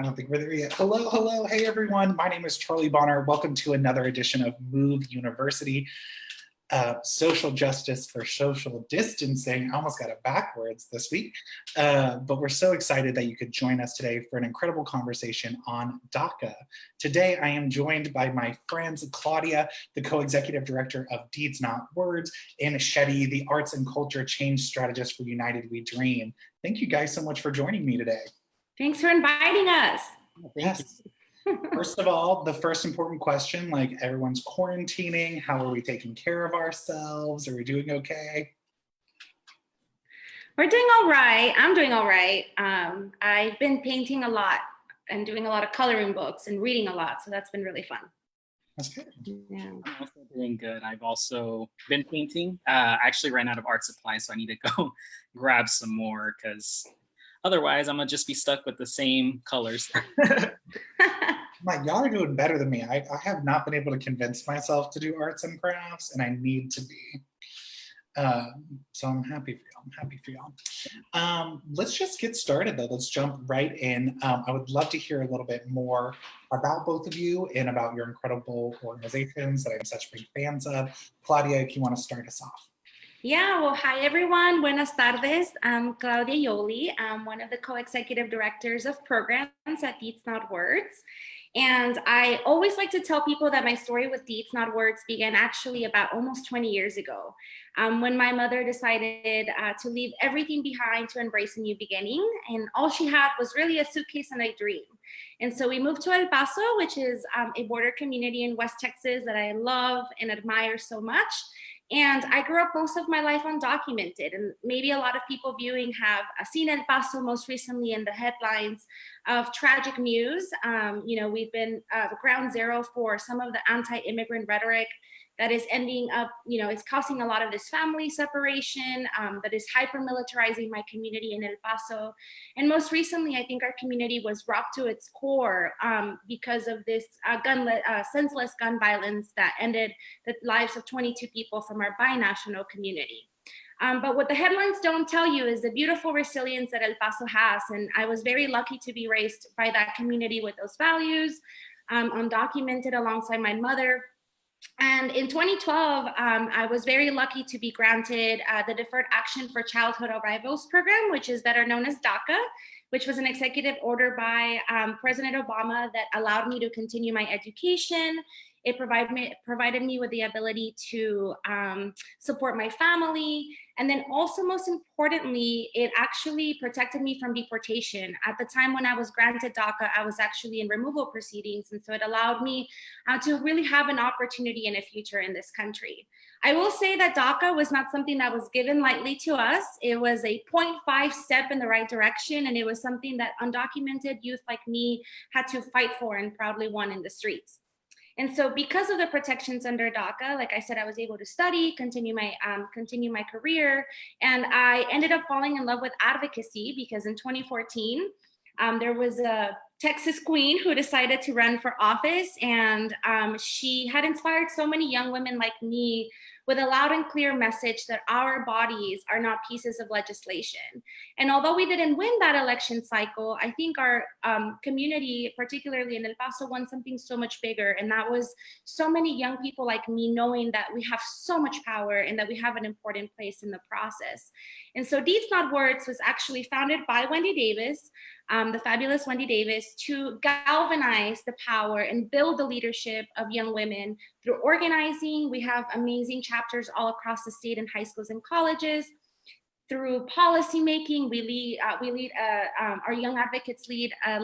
I don't think we're there yet. Hello, hello, hey everyone. My name is Charlie Bonner. Welcome to another edition of Move University. Social justice for social distancing. I almost got it backwards this week, but we're so excited that you could join us today for an incredible conversation on DACA. Today, I am joined by my friends Claudia, the co-executive director of Deeds Not Words, and Shetty, the arts and culture change strategist for United We Dream. Thank you guys so much for joining me today. Thanks for inviting us. Yes. First of all, the first important question, like everyone's quarantining, how are we taking care of ourselves? Are we doing okay? We're doing all right. I'm doing all right. I've been painting a lot and doing a lot of coloring books and reading a lot. So that's been really fun. That's good. Yeah. I'm also doing good. I've also been painting. I actually ran out of art supplies, so I need to go grab some more because otherwise I'm gonna just be stuck with the same colors. Y'all are doing better than me. I have not been able to convince myself to do arts and crafts, and I need to be. So I'm happy for y'all. I'm happy for y'all. Let's just get started though. Let's jump right in. I would love to hear a little bit more about both of you and about your incredible organizations that I'm such big fans of. Claudia, if you want to start us off. Yeah, well, hi everyone. Buenas tardes. I'm Cody Yoli. I'm one of the co-executive directors of programs at Deeds Not Words. And I always like to tell people that my story with Deeds Not Words began actually about almost 20 years ago, when my mother decided to leave everything behind to embrace a new beginning. And all she had was really a suitcase and a dream. And so we moved to El Paso, which is a border community in West Texas that I love and admire so much. And I grew up most of my life undocumented, and maybe a lot of people viewing have seen El Paso most recently in the headlines of tragic news. We've been ground zero for some of the anti-immigrant rhetoric that is ending up, it's causing a lot of this family separation that is hyper-militarizing my community in El Paso. And most recently, I think our community was rocked to its core because of this senseless gun violence that ended the lives of 22 people from our binational community. But what the headlines don't tell you is the beautiful resilience that El Paso has. And I was very lucky to be raised by that community with those values, undocumented alongside my mother. And in 2012, I was very lucky to be granted the Deferred Action for Childhood Arrivals program, which is better known as DACA, which was an executive order by President Obama that allowed me to continue my education. It provided me with the ability to support my family. And then also, most importantly, it actually protected me from deportation. At the time when I was granted DACA, I was actually in removal proceedings. And so it allowed me to really have an opportunity and a future in this country. I will say that DACA was not something that was given lightly to us. It was a 0.5 step in the right direction. And it was something that undocumented youth like me had to fight for and proudly won in the streets. And so because of the protections under DACA, like I said, I was able to study, continue my career, and I ended up falling in love with advocacy because in 2014, there was a Texas queen who decided to run for office, and she had inspired so many young women like me with a loud and clear message that our bodies are not pieces of legislation. And although we didn't win that election cycle, I think our community, particularly in El Paso, won something so much bigger. And that was so many young people like me knowing that we have so much power and that we have an important place in the process. And so Deeds Not Words was actually founded by Wendy Davis, the fabulous Wendy Davis, to galvanize the power and build the leadership of young women through organizing. We have amazing chapters all across the state in high schools and colleges. Through policy making, our young advocates lead a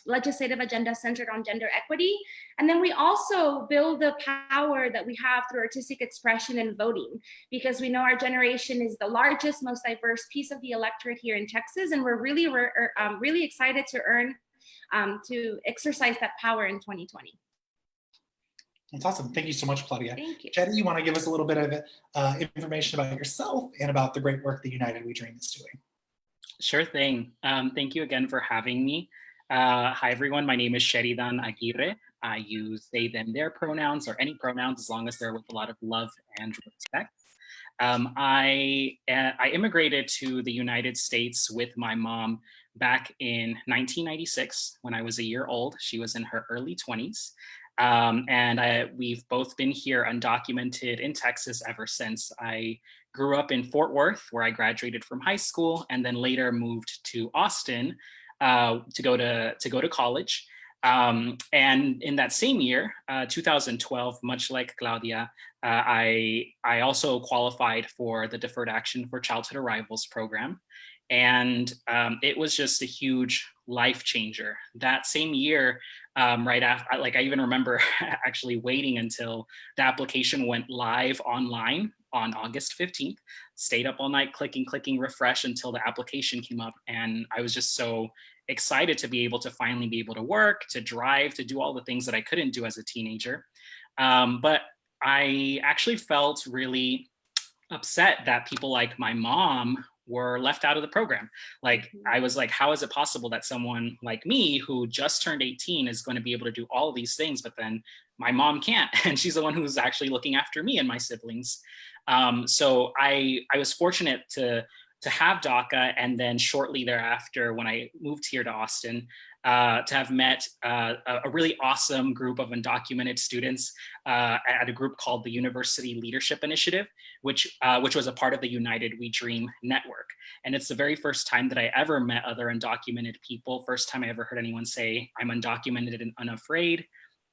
legislative agenda centered on gender equity. And then we also build the power that we have through artistic expression and voting, because we know our generation is the largest, most diverse piece of the electorate here in Texas. And we're really excited to exercise that power in 2020. That's awesome. Thank you so much, Claudia. Thank you. Shetty, you want to give us a little bit of information about yourself and about the great work that United We Dream is doing? Sure thing. Thank you again for having me. Hi, everyone. My name is Shetty Aguirre. I use they, them, their pronouns or any pronouns as long as they're with a lot of love and respect. I immigrated to the United States with my mom back in 1996 when I was a year old. She was in her early 20s. We've both been here undocumented in Texas ever since. I grew up in Fort Worth, where I graduated from high school, and then later moved to Austin to go to college. And in that same year, 2012, much like Claudia, I also qualified for the Deferred Action for Childhood Arrivals program. And it was just a huge life changer. That same year, right after, like I even remember actually waiting until the application went live online on August 15th, stayed up all night clicking refresh until the application came up. And I was just so excited to be able to finally be able to work, to drive, to do all the things that I couldn't do as a teenager. But I actually felt really upset that people like my mom were left out of the program. Like, I was like, how is it possible that someone like me who just turned 18 is going to be able to do all of these things, but then my mom can't, and she's the one who's actually looking after me and my siblings. So I was fortunate to have DACA, and then shortly thereafter, when I moved here to Austin, to have met a really awesome group of undocumented students at a group called the University Leadership Initiative, which was a part of the United We Dream network. And it's the very first time that I ever met other undocumented people. First time I ever heard anyone say, "I'm undocumented and unafraid."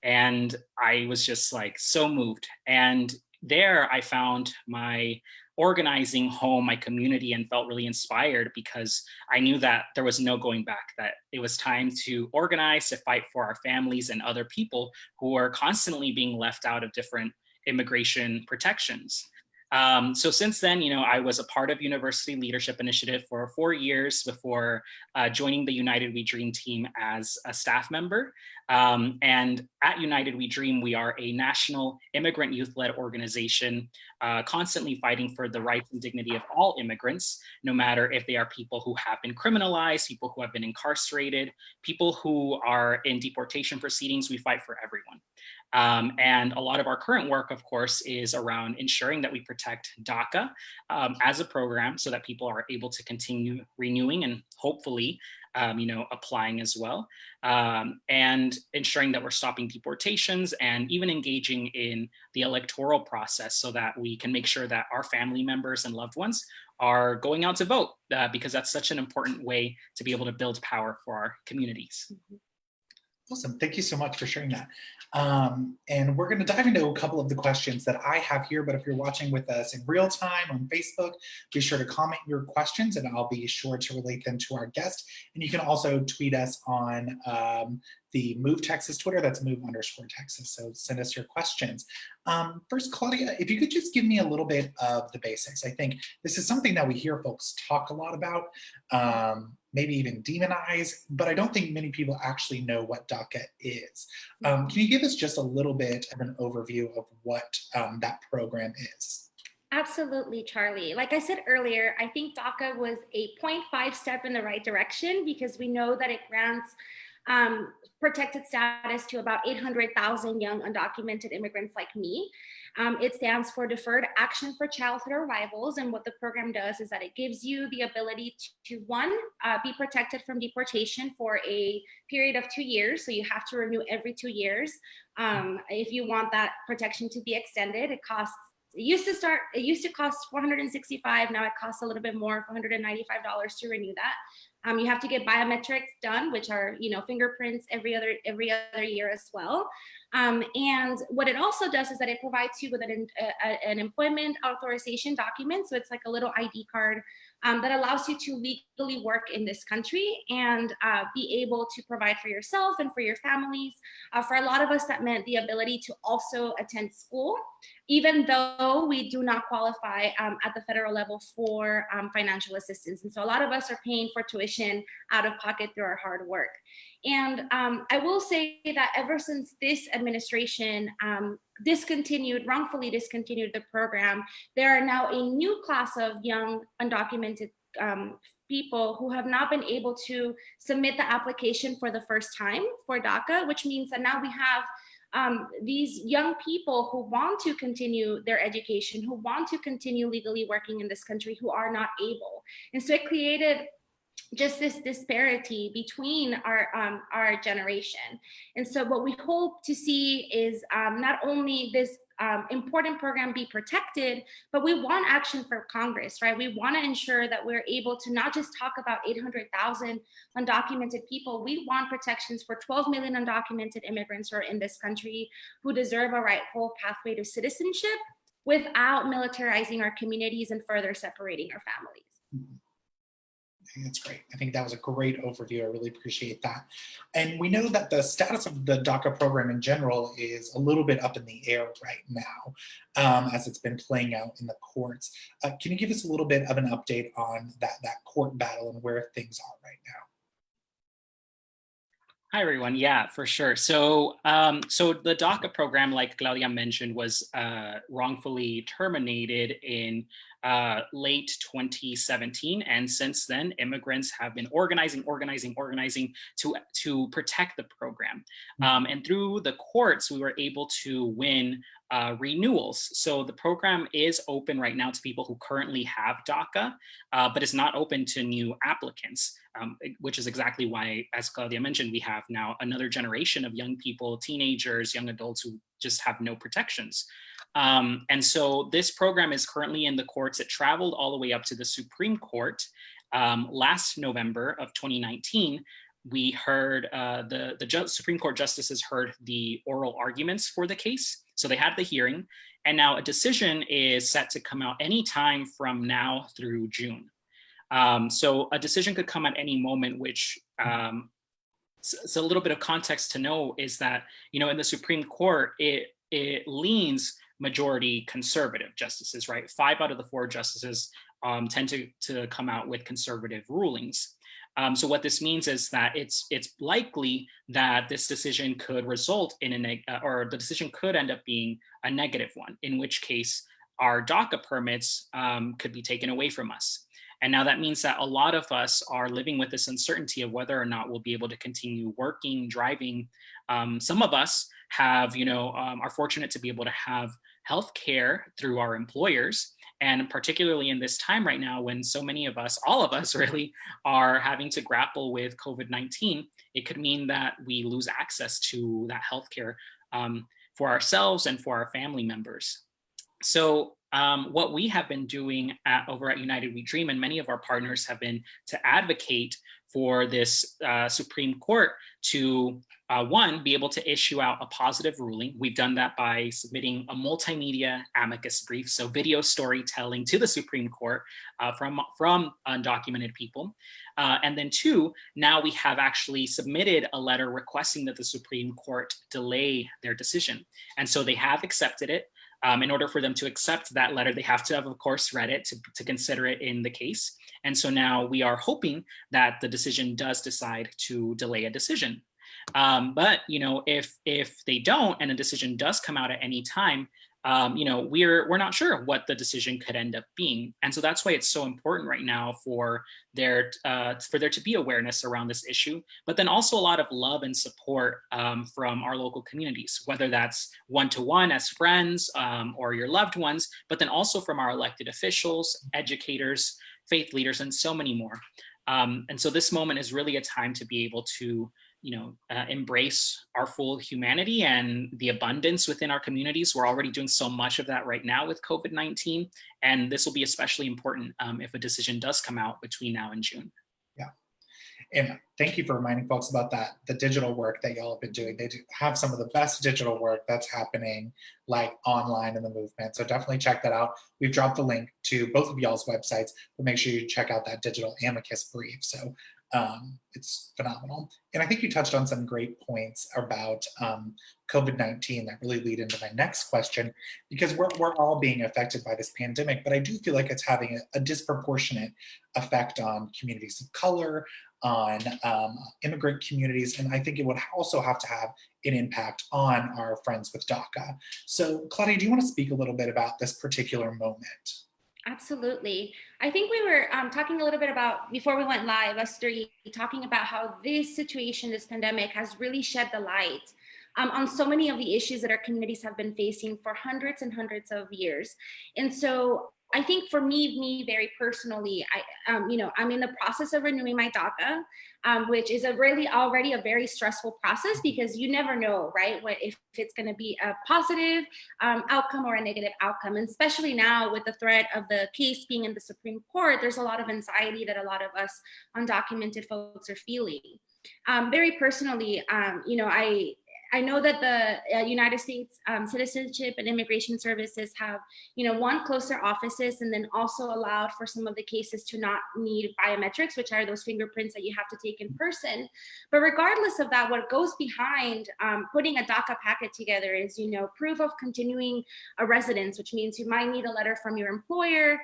And I was just like so moved. And there I found my organizing home, my community, and felt really inspired because I knew that there was no going back, that it was time to organize, to fight for our families and other people who are constantly being left out of different immigration protections. So since then, I was a part of University Leadership Initiative for 4 years before joining the United We Dream team as a staff member. And at United We Dream, we are a national immigrant youth-led organization, constantly fighting for the rights and dignity of all immigrants, no matter if they are people who have been criminalized, people who have been incarcerated, people who are in deportation proceedings. We fight for everyone. And a lot of our current work, of course, is around ensuring that we protect DACA as a program so that people are able to continue renewing and hopefully, applying as well, and ensuring that we're stopping deportations and even engaging in the electoral process so that we can make sure that our family members and loved ones are going out to vote, because that's such an important way to be able to build power for our communities. Awesome. Thank you so much for sharing that. And we're going to dive into a couple of the questions that I have here, but if you're watching with us in real time on Facebook, be sure to comment your questions and I'll be sure to relate them to our guest. And you can also tweet us on the Move Texas Twitter, that's move_Texas. So send us your questions. First, Claudia, if you could just give me a little bit of the basics. I think this is something that we hear folks talk a lot about, maybe even demonize, but I don't think many people actually know what DACA is. Can you give us just a little bit of an overview of what that program is? Absolutely, Charlie. Like I said earlier, I think DACA was a 0.5 step in the right direction because we know that it grants protected status to about 800,000 young undocumented immigrants like me. It stands for Deferred Action for Childhood Arrivals. And what the program does is that it gives you the ability to one, be protected from deportation for a period of 2 years. So you have to renew every 2 years. If you want that protection to be extended, it used to cost $465. Now it costs a little bit more, $495 to renew that. You have to get biometrics done, which are, fingerprints every other year as well. And what it also does is that it provides you with an employment authorization document. So it's like a little ID card that allows you to legally work in this country and be able to provide for yourself and for your families. For a lot of us, that meant the ability to also attend school, even though we do not qualify at the federal level for financial assistance. And so a lot of us are paying for tuition out of pocket through our hard work. And I will say that ever since this administration wrongfully discontinued the program, there are now a new class of young undocumented people who have not been able to submit the application for the first time for DACA, which means that now we have these young people who want to continue their education, who want to continue legally working in this country, who are not able. And so it created just this disparity between our generation. And so what we hope to see is not only this important program be protected, but we want action for Congress, right? We want to ensure that we're able to not just talk about 800,000 undocumented people. We want protections for 12 million undocumented immigrants who are in this country who deserve a rightful pathway to citizenship without militarizing our communities and further separating our families. Mm-hmm. I think that's great. I think that was a great overview. I really appreciate that. And we know that the status of the DACA program in general is a little bit up in the air right now, as it's been playing out in the courts. Can you give us a little bit of an update on that court battle and where things are right now? Hi, everyone. Yeah, for sure. So the DACA program, like Claudia mentioned, was wrongfully terminated in late 2017. And since then, immigrants have been organizing to protect the program. And through the courts, we were able to win renewals. So the program is open right now to people who currently have DACA, but it's not open to new applicants, which is exactly why, as Claudia mentioned, we have now another generation of young people, teenagers, young adults who just have no protections. And so this program is currently in the courts. It traveled all the way up to the Supreme Court last November of 2019. We heard the Supreme Court justices heard the oral arguments for the case. So they had the hearing, and now a decision is set to come out anytime from now through June. So a decision could come at any moment, which so a little bit of context to know is that, in the Supreme Court, it leans majority conservative justices, right? 5 out of the 4 justices tend to come out with conservative rulings. So what this means is that it's likely that this decision could result in or the decision could end up being a negative one, in which case our DACA permits could be taken away from us. And now that means that a lot of us are living with this uncertainty of whether or not we'll be able to continue working, driving. Some of us have, are fortunate to be able to have health care through our employers. And particularly in this time right now, when so many of us, all of us really, are having to grapple with COVID-19, it could mean that we lose access to that healthcare for ourselves and for our family members. So what we have been doing over at United We Dream, and many of our partners have been to advocate for this Supreme Court to, one, be able to issue out a positive ruling. We've done that by submitting a multimedia amicus brief, so video storytelling to the Supreme Court from undocumented people. And then 2, now we have actually submitted a letter requesting that the Supreme Court delay their decision. And so they have accepted it. In order for them to accept that letter, they have to have, of course, read it to consider it in the case. And so now we are hoping that the decision does decide to delay a decision. But if they don't, and a decision does come out at any time, we're not sure what the decision could end up being. And so that's why it's so important right now for there to be awareness around this issue, but then also a lot of love and support from our local communities, whether that's one-to-one as friends or your loved ones, but then also from our elected officials, educators, faith leaders, and so many more. And so this moment is really a time to be able to embrace our full humanity and the abundance within our communities. We're already doing so much of that right now with COVID-19, and this will be especially important if a decision does come out between now and June. Yeah, and thank you for reminding folks about that, the digital work that y'all have been doing. They do have some of the best digital work that's happening like online in the movement, so definitely check that out. We've dropped the link to both of y'all's websites, but make sure you check out that digital amicus brief. So it's phenomenal. And I think you touched on some great points about COVID-19 that really lead into my next question, because we're all being affected by this pandemic, but I do feel like it's having a disproportionate effect on communities of color, on immigrant communities, and I think it would also have to have an impact on our friends with DACA. So Claudia, do you want to speak a little bit about this particular moment? Absolutely. I think we were talking a little bit about, before we went live, us three, talking about how this situation, this pandemic, has really shed the light on so many of the issues that our communities have been facing for hundreds and hundreds of years. And so I think for me very personally, I'm in the process of renewing my DACA, which is already a very stressful process because you never know, right? If it's going to be a positive outcome or a negative outcome, and especially now with the threat of the case being in the Supreme Court, there's a lot of anxiety that a lot of us undocumented folks are feeling. Very personally, I know that the United States Citizenship and Immigration Services have, one, closed their offices and then also allowed for some of the cases to not need biometrics, which are those fingerprints that you have to take in person. But regardless of that, what goes behind putting a DACA packet together is, proof of continuing a residence, which means you might need a letter from your employer,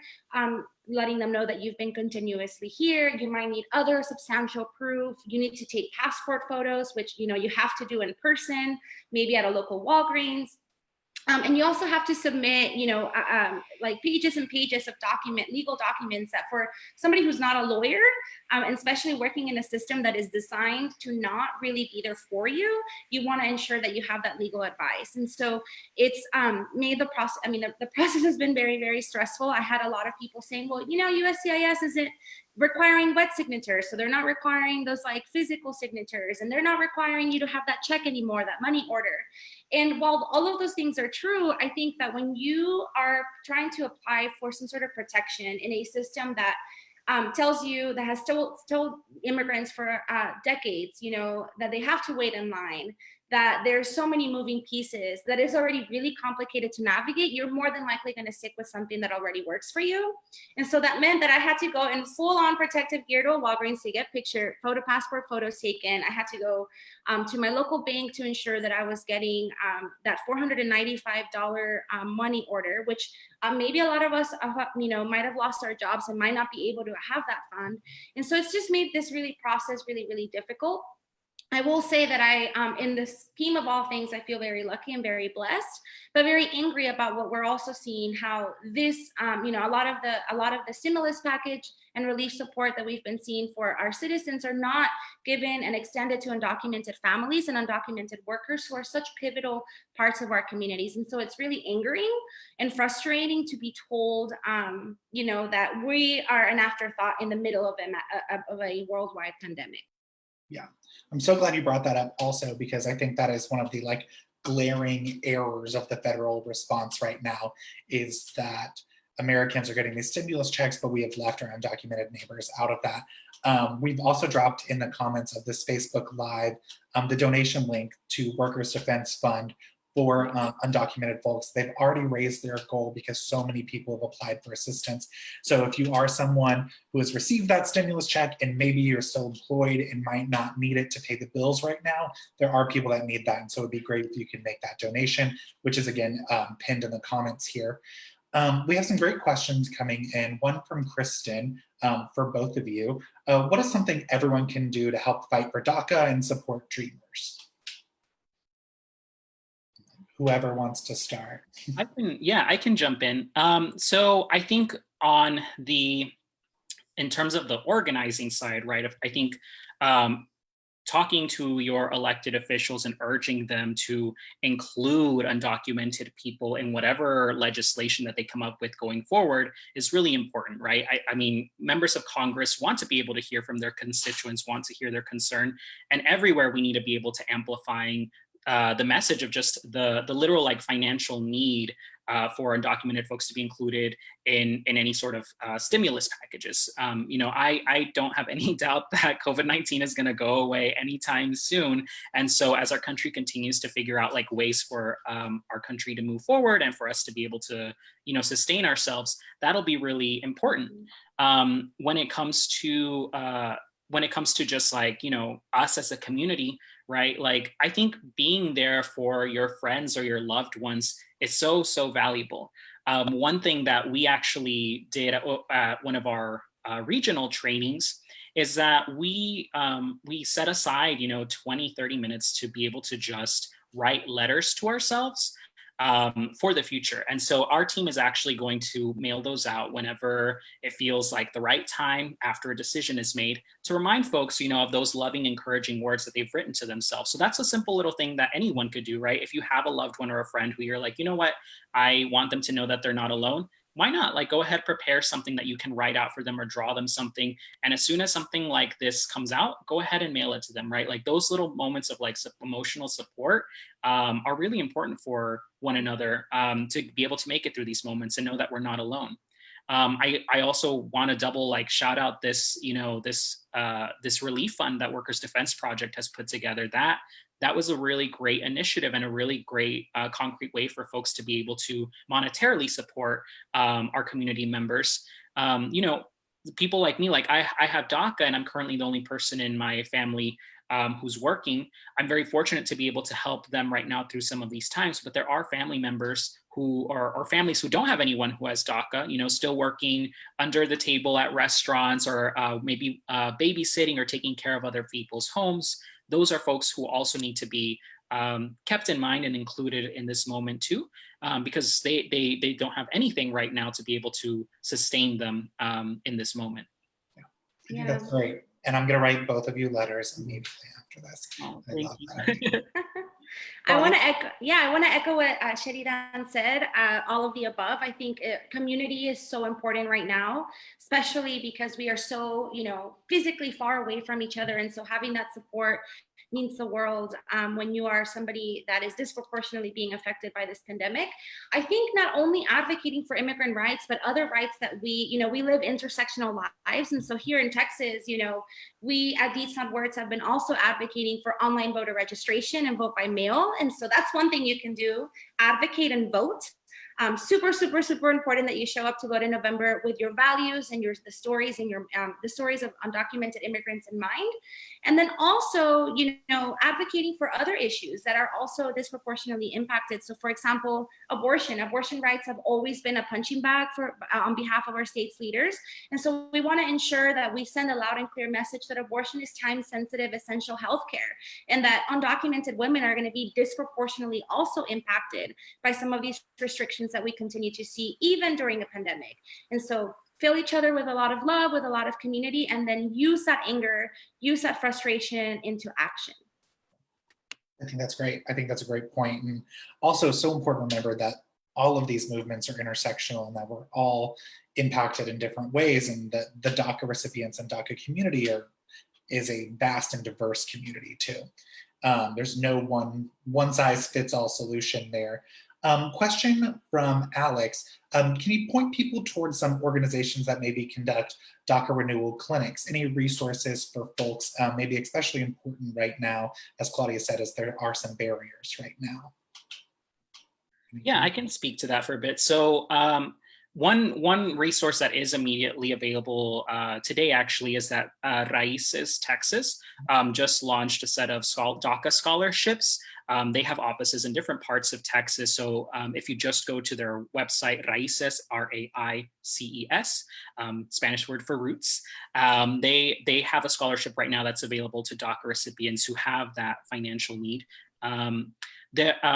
letting them know that you've been continuously here. You might need other substantial proof. You need to take passport photos, which you have to do in person, maybe at a local Walgreens. And you also have to submit, like pages and pages of legal documents that for somebody who's not a lawyer, and especially working in a system that is designed to not really be there for you, you want to ensure that you have that legal advice. And so it's made the process, the process has been very, very stressful. I had a lot of people saying, well, USCIS isn't requiring wet signatures, so they're not requiring those like physical signatures, and they're not requiring you to have that check anymore, that money order. And while all of those things are true, I think that when you are trying to apply for some sort of protection in a system that tells you, that has told immigrants for decades, that they have to wait in line, that there's so many moving pieces, that is already really complicated to navigate, you're more than likely going to stick with something that already works for you. And so that meant that I had to go in full-on protective gear to a Walgreens to get passport photos taken. I had to go to my local bank to ensure that I was getting that $495 money order, which maybe a lot of us, might have lost our jobs and might not be able to have that fund. And so it's just made this process really, really difficult. I will say that I, in the scheme of all things, I feel very lucky and very blessed, but very angry about what we're also seeing, how this, a lot of the stimulus package and relief support that we've been seeing for our citizens are not given and extended to undocumented families and undocumented workers who are such pivotal parts of our communities. And so it's really angering and frustrating to be told, that we are an afterthought in the middle of a worldwide pandemic. Yeah, I'm so glad you brought that up also, because I think that is one of the glaring errors of the federal response right now, is that Americans are getting these stimulus checks, but we have left our undocumented neighbors out of that. We've also dropped in the comments of this Facebook Live the donation link to Workers Defense Fund for undocumented folks. They've already raised their goal because so many people have applied for assistance. So if you are someone who has received that stimulus check and maybe you're still employed and might not need it to pay the bills right now, there are people that need that. And so it'd be great if you can make that donation, which is again pinned in the comments here. We have some great questions coming in. One from Kristen for both of you. What is something everyone can do to help fight for DACA and support dreamers? Whoever wants to start. I can jump in. So I think in terms of the organizing side, right, I think talking to your elected officials and urging them to include undocumented people in whatever legislation that they come up with going forward is really important, right? I mean, members of Congress want to be able to hear from their constituents, want to hear their concern, and everywhere we need to be able to amplifying the message of just the literal financial need for undocumented folks to be included in any sort of stimulus packages. I don't have any doubt that COVID-19 is going to go away anytime soon. And so as our country continues to figure out ways for our country to move forward and for us to be able to, sustain ourselves, that'll be really important. When it comes to just us as a community, right? I think being there for your friends or your loved ones is so, so valuable. One thing that we actually did at one of our regional trainings is that we set aside, 20, 30 minutes to be able to just write letters to ourselves for the future. And so our team is actually going to mail those out whenever it feels like the right time after a decision is made, to remind folks, of those loving, encouraging words that they've written to themselves. So that's a simple little thing that anyone could do, right? If you have a loved one or a friend who you're like, you know what, I want them to know that they're not alone, why not? Like, go ahead, prepare something that you can write out for them or draw them something. And as soon as something like this comes out, go ahead and mail it to them, right? Like those little moments of like emotional support are really important for one another, to be able to make it through these moments and know that we're not alone. I also want to double like shout out this, this relief fund that Workers Defense Project has put together. That was a really great initiative and a really great concrete way for folks to be able to monetarily support our community members. People like me, like I have DACA and I'm currently the only person in my family who's working. I'm very fortunate to be able to help them right now through some of these times, but there are family members who are, or families who don't have anyone who has DACA, still working under the table at restaurants or maybe babysitting or taking care of other people's homes. Those are folks who also need to be kept in mind and included in this moment too, because they don't have anything right now to be able to sustain them in this moment. Yeah, I think that's great. And I'm going to write both of you letters immediately after this. Oh, I thank love you. that. I want to echo what Shetty said, all of the above. I think community is so important right now, especially because we are so, physically far away from each other. And so having that support means the world when you are somebody that is disproportionately being affected by this pandemic. I think not only advocating for immigrant rights, but other rights that we live intersectional lives. And so here in Texas, we at Deeds Not Words have been also advocating for online voter registration and vote by mail. And so that's one thing you can do, advocate and vote. Super, super, super important that you show up to vote in November with your values and the stories and the stories of undocumented immigrants in mind. And then also, advocating for other issues that are also disproportionately impacted. So for example, abortion rights have always been a punching bag on behalf of our state's leaders. And so we want to ensure that we send a loud and clear message that abortion is time-sensitive, essential health care, and that undocumented women are going to be disproportionately also impacted by some of these restrictions that we continue to see even during a pandemic. And so fill each other with a lot of love, with a lot of community, and then use that anger, use that frustration into action. I think that's great. I think that's a great point. And also so important to remember that all of these movements are intersectional and that we're all impacted in different ways, and that the DACA recipients and DACA community is a vast and diverse community too. There's no one size fits all solution there. Question from Alex. Can you point people towards some organizations that maybe conduct DACA renewal clinics? Any resources for folks, maybe especially important right now, as Claudia said, as there are some barriers right now? Yeah, I can speak to that for a bit. So one resource that is immediately available today actually is that Raíces Texas just launched a set of DACA scholarships. They have offices in different parts of Texas. So if you just go to their website, Raíces, R-A-I-C-E-S, Spanish word for roots, they have a scholarship right now that's available to DACA recipients who have that financial need.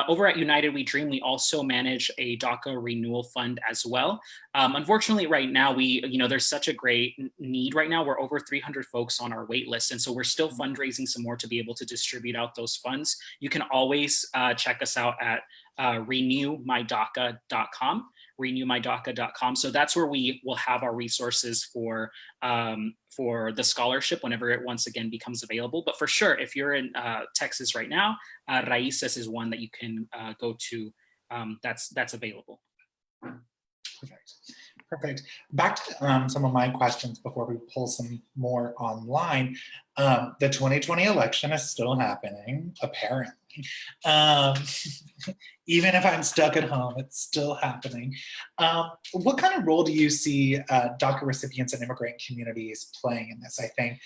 Over at United We Dream, we also manage a DACA renewal fund as well. Unfortunately, right now, there's such a great need right now. We're over 300 folks on our wait list. And so we're still fundraising some more to be able to distribute out those funds. You can always check us out at renewmydaca.com. renewmydaca.com. So that's where we will have our resources for the scholarship whenever it once again becomes available. But for sure, if you're in Texas right now, Raíces is one that you can go to. That's available. Perfect. Back to some of my questions before we pull some more online. The 2020 election is still happening, apparently. Even if I'm stuck at home, it's still happening. What kind of role do you see DACA recipients and immigrant communities playing in this? I think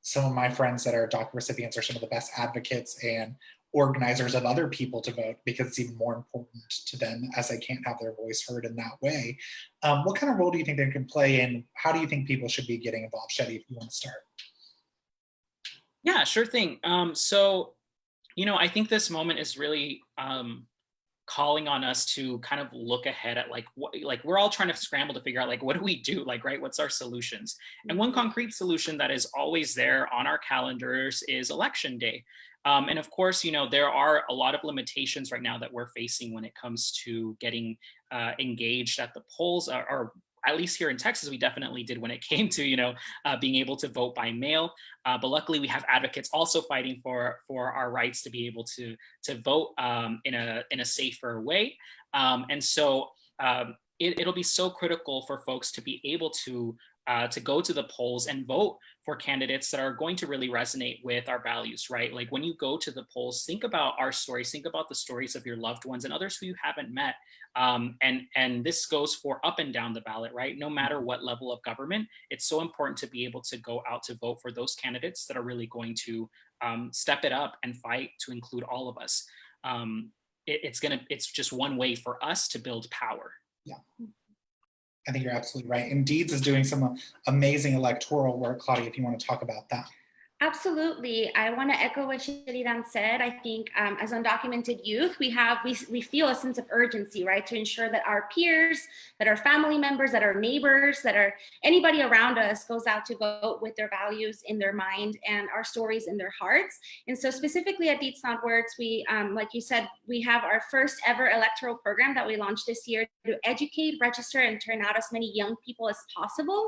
some of my friends that are DACA recipients are some of the best advocates and organizers of other people to vote, because it's even more important to them as they can't have their voice heard in that way. What kind of role do you think they can play, and how do you think people should be getting involved? Shetty, if you want to start. Yeah, sure thing. So, I think this moment is really calling on us to kind of look ahead at like what, like we're all trying to scramble to figure out like what do we do, like, right, what's our solutions. And one concrete solution that is always there on our calendars is election day. And of course, you know, there are a lot of limitations right now that we're facing when it comes to getting engaged at the polls, or at least here in Texas, we definitely did when it came to, you know, being able to vote by mail. But luckily, we have advocates also fighting for our rights to be able to vote in a safer way. And so it'll be so critical for folks to be able to go to the polls and vote for candidates that are going to really resonate with our values, right? Like when you go to the polls, think about our stories, think about the stories of your loved ones and others who you haven't met. And this goes for up and down the ballot, right? No matter what level of government, it's so important to be able to go out to vote for those candidates that are really going to step it up and fight to include all of us. It's just one way for us to build power. Yeah. I think you're absolutely right. And Deeds is doing some amazing electoral work. Claudia, if you want to talk about that. Absolutely. I want to echo what Shetty said. I think as undocumented youth, we feel a sense of urgency, right? To ensure that our peers, that our family members, that our neighbors, that our anybody around us goes out to vote with their values in their mind and our stories in their hearts. And so specifically at Deeds Not Words, we, like you said, we have our first ever electoral program that we launched this year to educate, register, and turn out as many young people as possible.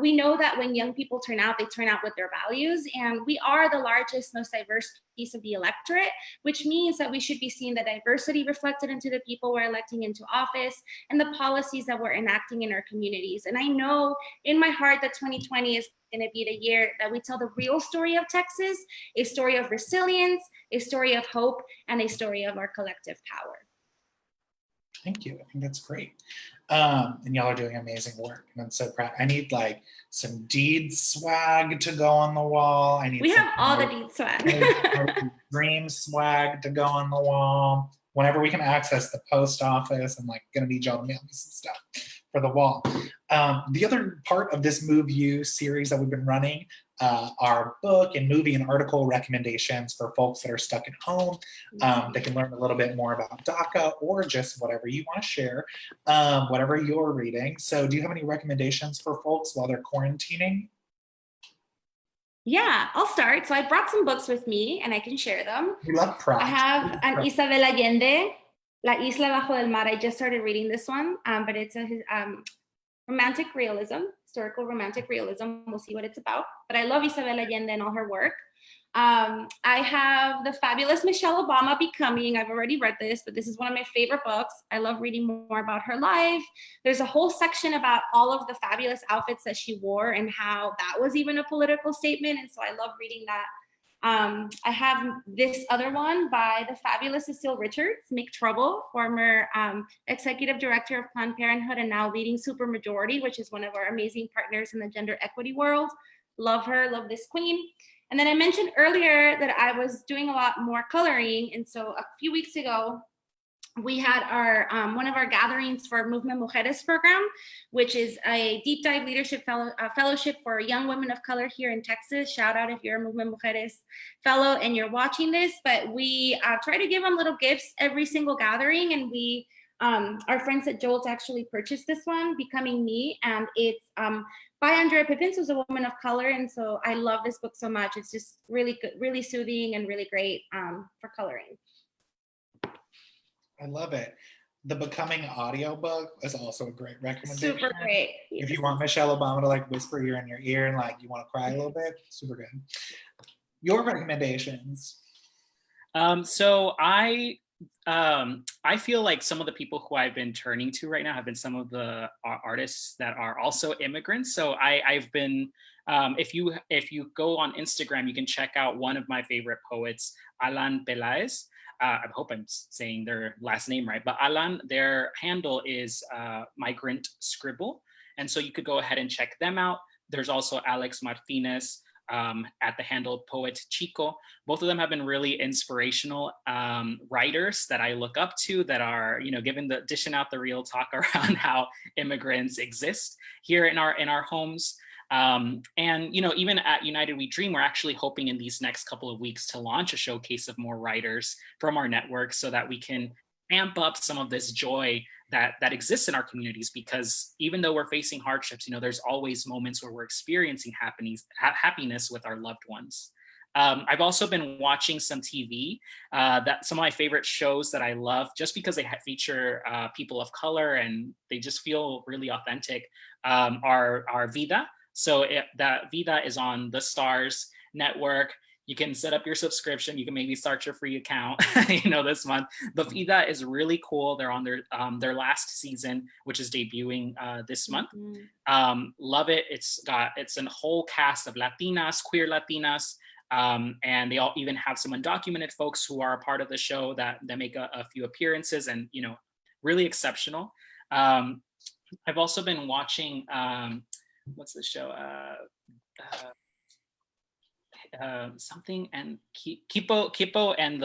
We know that when young people turn out, they turn out with their values. And we are the largest, most diverse piece of the electorate, which means that we should be seeing the diversity reflected into the people we're electing into office and the policies that we're enacting in our communities. And I know in my heart that 2020 is going to be the year that we tell the real story of Texas, a story of resilience, a story of hope, and a story of our collective power. Thank you. I think that's great. And y'all are doing amazing work. And I'm so proud. I need like some Deeds swag to go on the wall. We have all the Deeds swag. Dream swag to go on the wall. Whenever we can access the post office, I'm like gonna need y'all to mail me some stuff for the wall. The other part of this Move You series that we've been running are book and movie and article recommendations for folks that are stuck at home. They can learn a little bit more about DACA or just whatever you want to share, whatever you're reading. So do you have any recommendations for folks while they're quarantining? Yeah, I'll start. So I brought some books with me and I can share them. We love props. I have an Isabel Allende, La Isla Bajo del Mar. I just started reading this one, but it's a romantic realism, historical romantic realism. We'll see what it's about. But I love Isabel Allende and all her work. I have the fabulous Michelle Obama, Becoming. I've already read this, but this is one of my favorite books. I love reading more about her life. There's a whole section about all of the fabulous outfits that she wore and how that was even a political statement. And so I love reading that. I have this other one by the fabulous Cecile Richards, Make Trouble, former executive director of Planned Parenthood and now leading Supermajority, which is one of our amazing partners in the gender equity world. Love her, love this queen. And then I mentioned earlier that I was doing a lot more coloring. And so a few weeks ago, we had our one of our gatherings for Movement Mujeres program, which is a deep dive leadership fellowship for young women of color here in Texas. Shout out if you're a Movement Mujeres fellow and you're watching this. But we try to give them little gifts every single gathering. And we, our friends at Jolt actually purchased this one, Becoming Me. And it's by Andrea Pippins, who's a woman of color. And so I love this book so much. It's just really good, really soothing and really great for coloring. I love it. The Becoming audiobook is also a great recommendation. Super great. If you want Michelle Obama to like whisper in your ear and like you want to cry a little bit, super good. Your recommendations. So I feel like some of the people who I've been turning to right now have been some of the artists that are also immigrants. So I've been, if you go on Instagram, you can check out one of my favorite poets, Alan Pelaez. I hope I'm saying their last name right, but Alan, their handle is Migrant Scribble. And so you could go ahead and check them out. There's also Alex Martinez at the handle Poet Chico. Both of them have been really inspirational writers that I look up to that are, you know, dishing out the real talk around how immigrants exist here in our homes. And, you know, even at United We Dream, we're actually hoping in these next couple of weeks to launch a showcase of more writers from our network so that we can amp up some of this joy that exists in our communities, because even though we're facing hardships, there's always moments where we're experiencing happiness with our loved ones. I've also been watching some TV. That some of my favorite shows that I love, just because they feature people of color and they just feel really authentic, are Vida. So that Vida is on the Stars network. You can set up your subscription. You can maybe start your free account, this month. But Vida is really cool. They're on their last season, which is debuting this month. Love it. It's a whole cast of Latinas, queer Latinas, and they all even have some undocumented folks who are a part of the show that make a few appearances, and really exceptional. I've also been watching what's the show? Something and Kipo and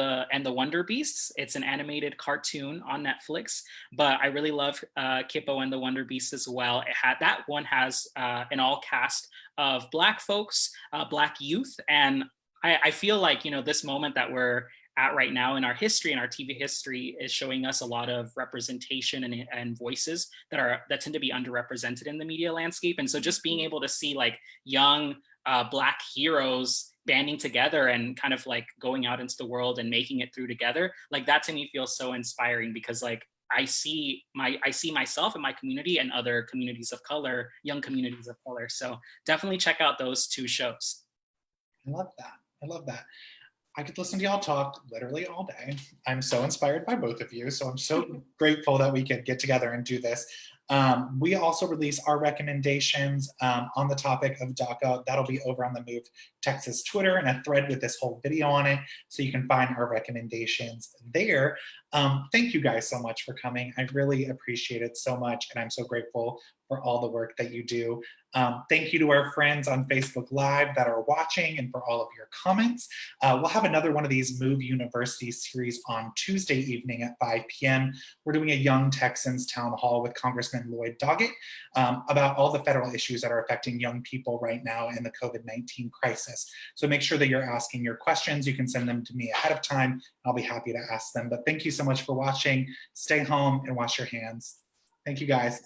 the Wonder Beasts. It's an animated cartoon on Netflix, but I really love Kipo and the Wonder Beasts as well. That one has an all cast of Black folks, Black youth, and I feel like this moment that we're at right now in our history and our TV history is showing us a lot of representation and voices that tend to be underrepresented in the media landscape. And so just being able to see like young Black heroes banding together and kind of like going out into the world and making it through together, like that to me feels so inspiring, because like I see myself and my community and other communities of color, young communities of color. So definitely check out those two shows. I love that. I could listen to y'all talk literally all day. I'm so inspired by both of you. So I'm so grateful that we could get together and do this. We also release our recommendations on the topic of DACA. That'll be over on the Move Texas Twitter and a thread with this whole video on it. So you can find our recommendations there. Thank you guys so much for coming. I really appreciate it so much. And I'm so grateful for all the work that you do. Thank you to our friends on Facebook Live that are watching and for all of your comments. We'll have another one of these Move University series on Tuesday evening at 5 p.m. We're doing a Young Texans town hall with Congressman Lloyd Doggett about all the federal issues that are affecting young people right now in the COVID-19 crisis. So make sure that you're asking your questions. You can send them to me ahead of time. I'll be happy to ask them. But thank you so much for watching. Stay home and wash your hands. Thank you guys.